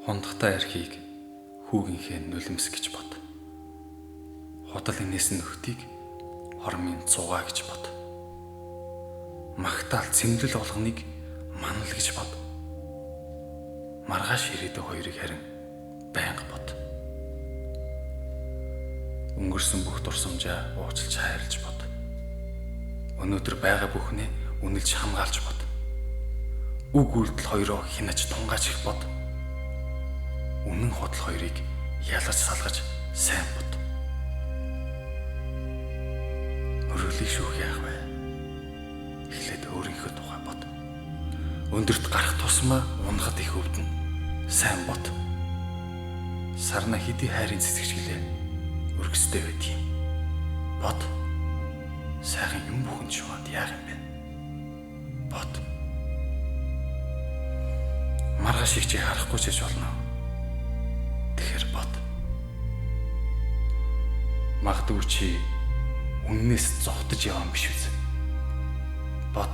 Хондохтой архийг хүүгийнхээ нулимс гэж бод. Худал инээс нөхдийг хормын цугаа гэж бод. Магтаал цэмлэл болгоныг манал гэж бод. Маргааш ирээдүйн хоёрыг харин байнга бод. Өнгөрсөн бүх дурсамжаа уучлж хайрлаж бод. Өнөөдөр байгаа бүхнээ үнэлж хамгаалж бод. Үг үйлдэл хоёроо хянаж тунгааж их бод. Үнэн худал хоёрыг ялаж салгаж сайн бод. Өрөөлийг шүүх яах вэ? Эхлээд өөрийнхөө тухай бод. Өндөрт гарах тусмаа унахад их өвдөн. Сайн бод. Сарна хэдий хайрын цэцэгчлээ өргөстэй байдгийг бод. Сайхан юм бүхэнд шугаад яах юм бэ? Бод. Маргааш их чи харахгүй ч гэж болно. Тэгэхээр бод. Магадгүй чи үннээс зовтож явсан биш үү? Бод.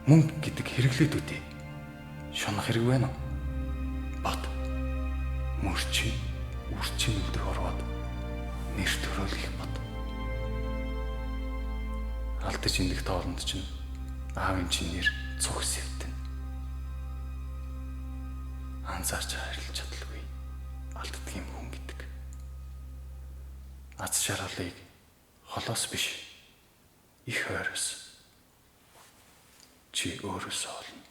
Мөнгө гэдэг хэрэглээд үдээ. Шунах хэрэг байна уу? Бод. Мөрчин, үрчин өвдөх ороод нэр төрөөлөх бод. Алдаж индэх тоолонд чинь аавын чинь нэр цуг сэвтэн. Анзаарч хайрлаж чадалгүй алддгийн хүн гэдэг. Аз жаргалыг холоос биш их ойроос чи өөрөөсөө олно.